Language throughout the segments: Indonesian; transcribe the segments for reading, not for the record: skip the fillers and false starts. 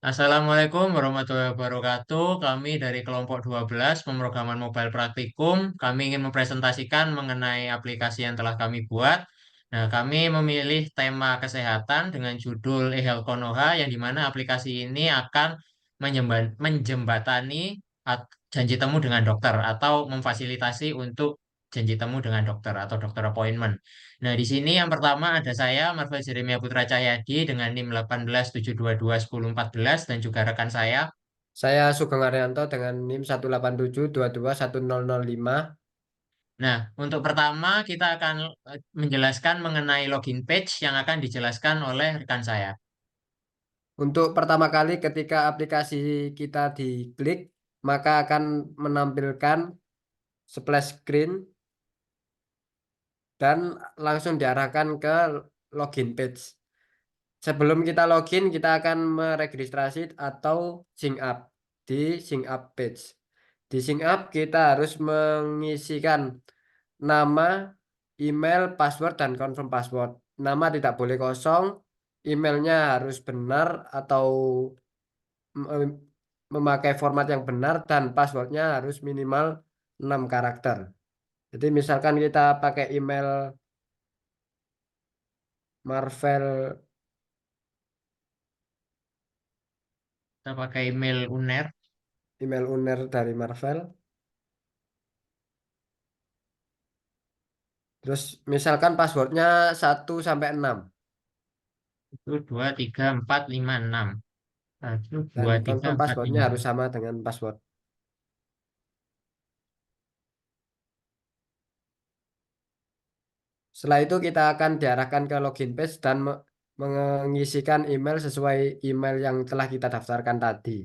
Assalamualaikum warahmatullahi wabarakatuh. Kami dari kelompok 12 pemrograman mobile praktikum. Kami ingin mempresentasikan mengenai aplikasi yang telah kami buat. Nah, kami memilih tema kesehatan dengan judul eHealth Konoha yang dimana aplikasi ini akan menjembatani janji temu dengan dokter atau memfasilitasi untuk janji temu dengan dokter atau dokter appointment. Nah, di sini yang pertama ada saya, Marvel Jeremia Putra Cahyadi dengan NIM 18.722.1014 dan juga rekan saya. Saya Sugeng Arianto dengan NIM 187221005. Nah, untuk pertama kita akan menjelaskan mengenai login page yang akan dijelaskan oleh rekan saya. Untuk pertama kali ketika aplikasi kita diklik, maka akan menampilkan splash screen dan langsung diarahkan ke login page. Sebelum kita login, kita akan meregistrasi atau sign up di sign up page. Di sign up kita harus mengisikan nama, email, password, dan confirm password. Nama tidak boleh kosong, emailnya harus benar atau mem- memakai format yang benar, dan passwordnya harus minimal 6 karakter. Jadi misalkan kita pakai Marvel, Kita pakai email UNER. email owner dari Marvel. Terus misalkan passwordnya 1 sampai 6, Itu 2, 3, 4, 5, 6. Satu, dan 2, 3, confirm 4, passwordnya 5. harus sama dengan password. Setelah itu kita akan diarahkan ke login page dan mengisikan email sesuai email yang telah kita daftarkan tadi.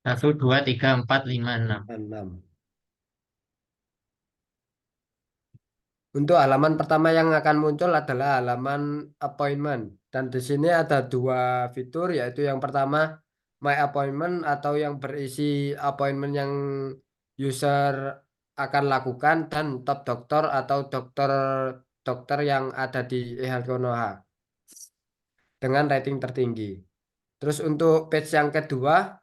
Satu, 2, 3, 4, 5, 6. 6. Untuk halaman pertama yang akan muncul adalah halaman appointment. Dan di sini ada dua fitur, yaitu yang pertama My Appointment atau yang berisi appointment yang user akan lakukan, dan top dokter atau dokter yang ada di eHealth Konoha dengan rating tertinggi. Terus untuk page yang kedua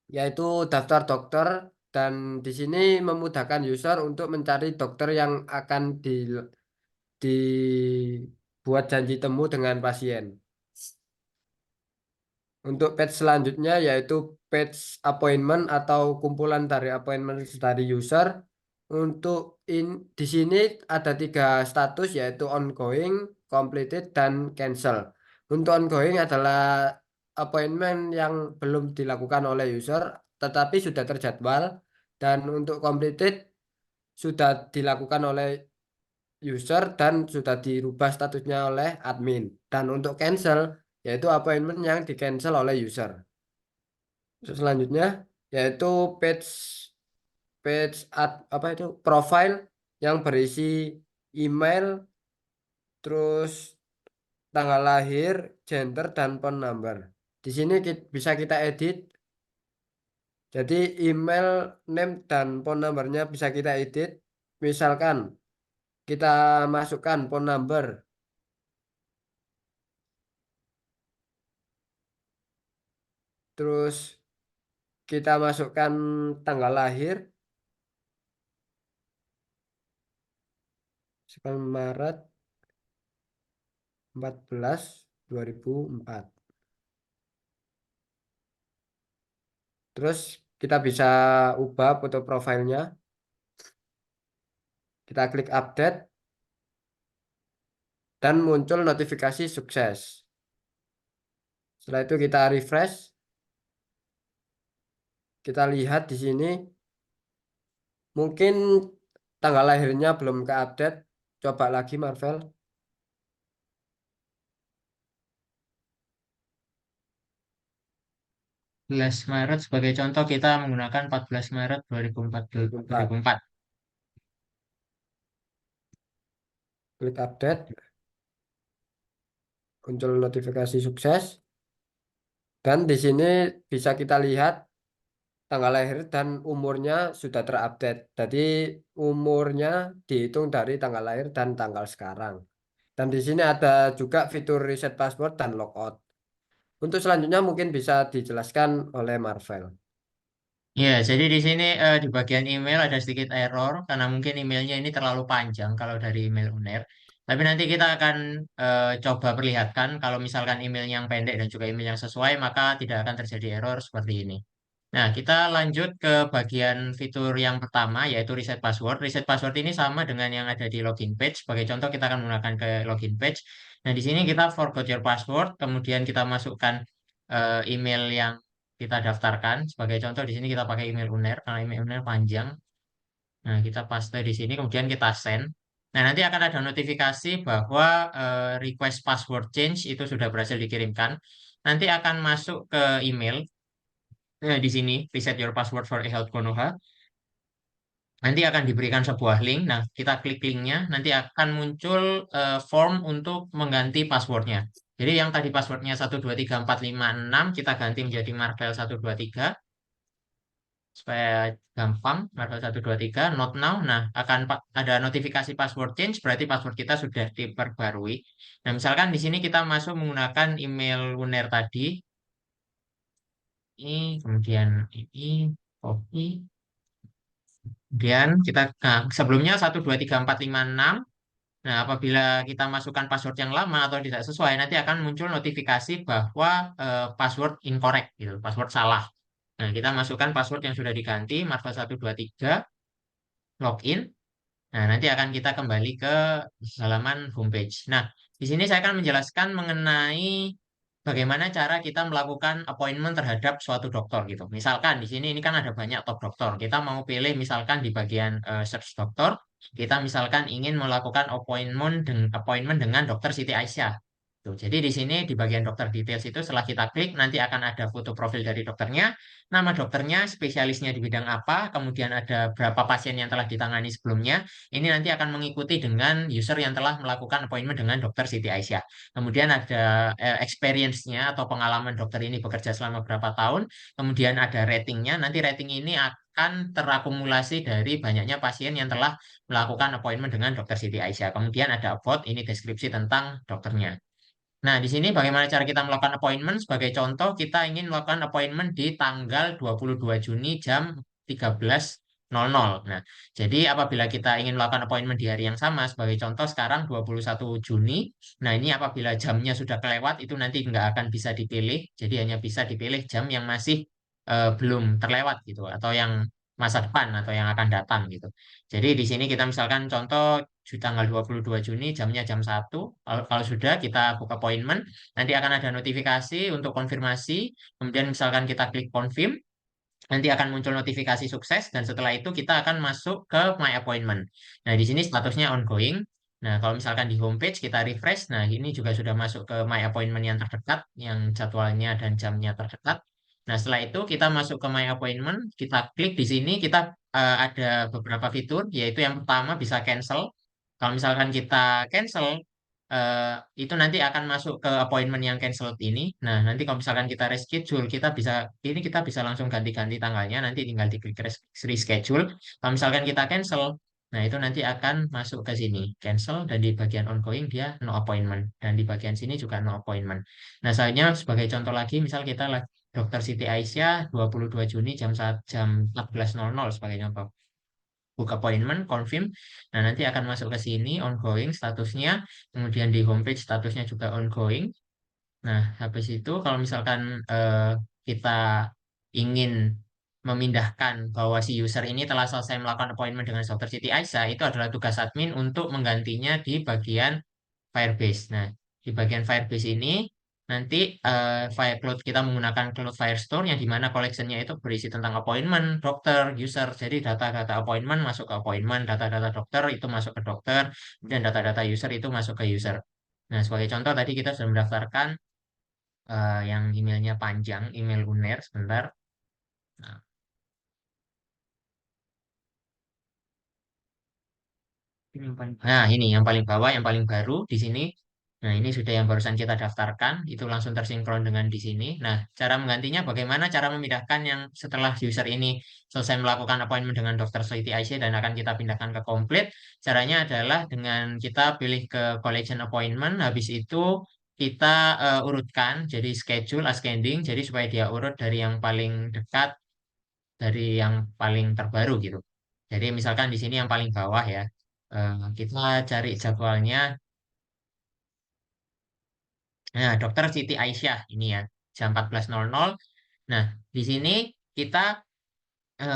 yaitu daftar dokter, dan di sini memudahkan user untuk mencari dokter yang akan dibuat janji temu dengan pasien. Untuk page selanjutnya yaitu page appointment atau kumpulan dari appointment dari user. Untuk di sini ada 3 status, yaitu ongoing, completed, dan cancel. Untuk ongoing adalah appointment yang belum dilakukan oleh user tetapi sudah terjadwal, dan untuk completed sudah dilakukan oleh user dan sudah dirubah statusnya oleh admin. Dan untuk cancel yaitu appointment yang di cancel oleh user. Terus selanjutnya yaitu page apa itu profile yang berisi email, terus tanggal lahir, gender, dan phone number. Di sini bisa kita edit. Jadi email, name, dan phone numbernya bisa kita edit. Misalkan kita masukkan phone number, terus kita masukkan tanggal lahir, 9 Maret 14 2004. Terus kita bisa ubah foto profilnya. Kita klik update dan muncul notifikasi sukses. Setelah itu kita refresh. Kita lihat di sini mungkin tanggal lahirnya belum keupdate. Coba lagi Marvel. 14 Maret sebagai contoh kita menggunakan 14 Maret 2004. 2004. 2004. Klik update, muncul notifikasi sukses. Dan di sini bisa kita lihat tanggal lahir dan umurnya sudah terupdate. Jadi umurnya dihitung dari tanggal lahir dan tanggal sekarang. Dan di sini ada juga fitur reset password dan logout. Untuk selanjutnya mungkin bisa dijelaskan oleh Marvel. Ya, jadi di sini di bagian email ada sedikit error karena mungkin emailnya ini terlalu panjang kalau dari email UNER. Tapi nanti kita akan coba perlihatkan kalau misalkan emailnya yang pendek dan juga email yang sesuai, maka tidak akan terjadi error seperti ini. Nah, kita lanjut ke bagian fitur yang pertama, yaitu reset password. Reset password ini sama dengan yang ada di login page. Sebagai contoh, kita akan menggunakan ke login page. Nah, di sini kita forgot your password, kemudian kita masukkan email yang kita daftarkan. Sebagai contoh, di sini kita pakai email UNER, karena email UNER panjang. Nah, kita paste di sini, kemudian kita send. Nah, nanti akan ada notifikasi bahwa request password change itu sudah berhasil dikirimkan. Nanti akan masuk ke email. Nah, di sini, reset your password for eHealth Konoha. Nanti akan diberikan sebuah link. Nah, kita klik linknya, nanti akan muncul form untuk mengganti passwordnya. Jadi yang tadi passwordnya 123456 kita ganti menjadi Marvel 123 supaya gampang. Marvel 123 not now. Nah, akan ada notifikasi password change, berarti password kita sudah diperbarui. Nah, misalkan di sini kita masuk menggunakan email Wuner tadi, ini kemudian ini copy. Kemudian kita sebelumnya 123456. Nah, apabila kita masukkan password yang lama atau tidak sesuai, nanti akan muncul notifikasi bahwa password incorrect gitu, password salah. Nah, kita masukkan password yang sudah diganti, Marvel 123 login. Nah, nanti akan kita kembali ke halaman homepage. Nah, di sini saya akan menjelaskan mengenai bagaimana cara kita melakukan appointment terhadap suatu dokter gitu. Misalkan di sini ini kan ada banyak top dokter. Kita mau pilih misalkan di bagian search dokter, kita misalkan ingin melakukan appointment dengan dokter Siti Aisyah. Tuh, jadi di sini di bagian dokter details itu setelah kita klik nanti akan ada foto profil dari dokternya, nama dokternya, spesialisnya di bidang apa, kemudian ada berapa pasien yang telah ditangani sebelumnya. Ini nanti akan mengikuti dengan user yang telah melakukan appointment dengan dokter Siti Aisyah. Kemudian ada experience-nya atau pengalaman dokter ini bekerja selama berapa tahun. Kemudian ada ratingnya. Nanti rating ini akan terakumulasi dari banyaknya pasien yang telah melakukan appointment dengan dokter Siti Aisyah. Kemudian ada about, ini deskripsi tentang dokternya. Nah, di sini bagaimana cara kita melakukan appointment? Sebagai contoh, kita ingin melakukan appointment di tanggal 22 Juni jam 13.00. Nah, jadi apabila kita ingin melakukan appointment di hari yang sama, sebagai contoh sekarang 21 Juni, nah ini apabila jamnya sudah kelewat, itu nanti nggak akan bisa dipilih. Jadi hanya bisa dipilih jam yang masih belum terlewat gitu, atau yang masa depan atau yang akan datang gitu. Jadi di sini kita misalkan contoh di tanggal 22 Juni jamnya jam 1. Kalau sudah kita buka appointment, nanti akan ada notifikasi untuk konfirmasi. Kemudian misalkan kita klik confirm, nanti akan muncul notifikasi sukses dan setelah itu kita akan masuk ke My Appointment. Nah, di sini statusnya ongoing. Nah, kalau misalkan di homepage kita refresh, nah ini juga sudah masuk ke My Appointment yang terdekat, yang jadwalnya dan jamnya terdekat. Nah, setelah itu kita masuk ke My Appointment, kita klik di sini, kita ada beberapa fitur, yaitu yang pertama bisa cancel. Kalau misalkan kita cancel, eh, itu nanti akan masuk ke appointment yang cancelled ini. Nah, nanti kalau misalkan kita reschedule, kita bisa langsung ganti-ganti tanggalnya. Nanti tinggal diklik reschedule. Kalau misalkan kita cancel, nah itu nanti akan masuk ke sini, cancel dan di bagian ongoing dia no appointment dan di bagian sini juga no appointment. Nah, soalnya sebagai contoh lagi, misal kita lagi Dokter Siti Aisyah 22 Juni jam 14.00 sebagai contoh book appointment, confirm. Nah, nanti akan masuk ke sini, ongoing statusnya. Kemudian di homepage statusnya juga ongoing. Nah, habis itu kalau misalkan kita ingin memindahkan bahwa si user ini telah selesai melakukan appointment dengan Dr. Siti Aisyah, itu adalah tugas admin untuk menggantinya di bagian Firebase. Nah, di bagian Firebase ini nanti Cloud kita menggunakan Cloud Firestore yang dimana collection-nya itu berisi tentang appointment, dokter, user. Jadi data-data appointment masuk ke appointment, data-data dokter itu masuk ke dokter, dan data-data user itu masuk ke user. Nah, sebagai contoh tadi kita sudah mendaftarkan yang emailnya panjang, email UNER, sebentar. Nah, ini yang paling bawah, yang paling baru di sini. Nah, ini sudah yang barusan kita daftarkan, itu langsung tersinkron dengan di sini. Nah, cara menggantinya bagaimana? Cara memindahkan yang setelah user ini selesai melakukan appointment dengan dokter Siti Aisyah dan akan kita pindahkan ke komplit. Caranya adalah dengan kita pilih ke collection appointment, habis itu kita urutkan, jadi schedule ascending, jadi supaya dia urut dari yang paling dekat, dari yang paling terbaru gitu. Jadi misalkan di sini yang paling bawah ya, kita cari jadwalnya. Nah, dokter Siti Aisyah ini ya, jam 14.00. Nah, di sini kita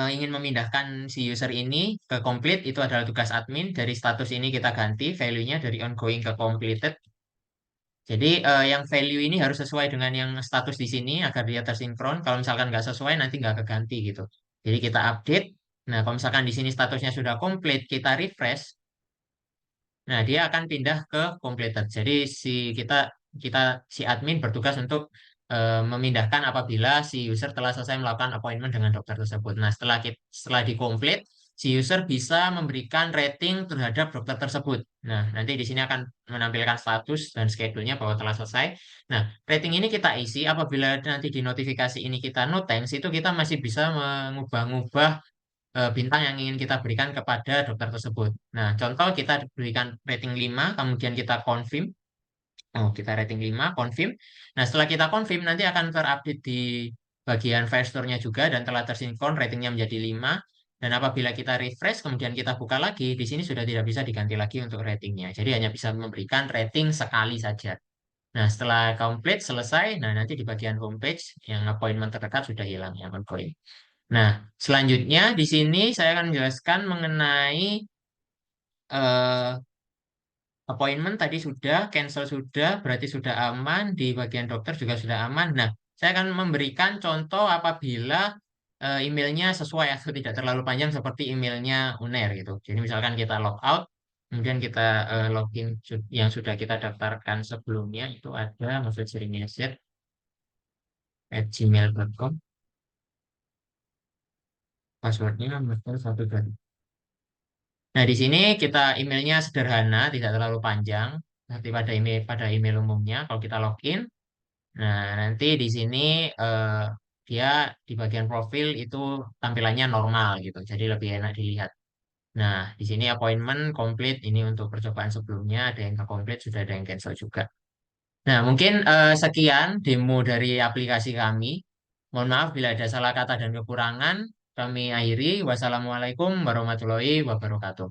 ingin memindahkan si user ini ke complete, itu adalah tugas admin. Dari status ini kita ganti value-nya dari ongoing ke completed. Jadi yang value ini harus sesuai dengan yang status di sini agar dia tersinkron. Kalau misalkan nggak sesuai, nanti nggak keganti gitu. Jadi kita update. Nah, kalau misalkan di sini statusnya sudah complete, kita refresh. Nah, dia akan pindah ke completed. Jadi kita kita si admin bertugas untuk memindahkan apabila si user telah selesai melakukan appointment dengan dokter tersebut. Nah, setelah di complete, si user bisa memberikan rating terhadap dokter tersebut. Nah, nanti di sini akan menampilkan status dan schedule-nya bahwa telah selesai. Nah, rating ini kita isi apabila nanti di notifikasi ini kita no thanks, itu kita masih bisa mengubah-ubah bintang yang ingin kita berikan kepada dokter tersebut. Nah, contoh kita berikan rating 5, kemudian kita confirm. Oh, kita rating 5, confirm. Nah, setelah kita confirm, nanti akan terupdate di bagian Firestore-nya juga dan telah tersinkron ratingnya menjadi 5. Dan apabila kita refresh, kemudian kita buka lagi, di sini sudah tidak bisa diganti lagi untuk ratingnya. Jadi hanya bisa memberikan rating sekali saja. Nah, setelah complete, selesai. Nah, nanti di bagian homepage, yang appointment terdekat sudah hilang, yang ongoing. Nah, selanjutnya di sini saya akan menjelaskan mengenai eh, appointment tadi sudah, cancel sudah, berarti sudah aman, di bagian dokter juga sudah aman. Nah, saya akan memberikan contoh apabila emailnya sesuai atau tidak terlalu panjang seperti emailnya UNER gitu. Jadi misalkan kita log out, kemudian kita login yang sudah kita daftarkan sebelumnya, itu ada mahfudzseringyazid@gmail.com, passwordnya betul satu dua. Nah, di sini kita emailnya sederhana, tidak terlalu panjang. Nanti pada email umumnya, kalau kita login, nah nanti di sini dia di bagian profil itu tampilannya normal gitu, jadi lebih enak dilihat. Nah, di sini appointment complete ini untuk percobaan sebelumnya, ada yang ke complete, sudah ada yang cancel juga. Nah, mungkin sekian demo dari aplikasi kami. Mohon maaf bila ada salah kata dan kekurangan. Kami akhiri. Wassalamualaikum warahmatullahi wabarakatuh.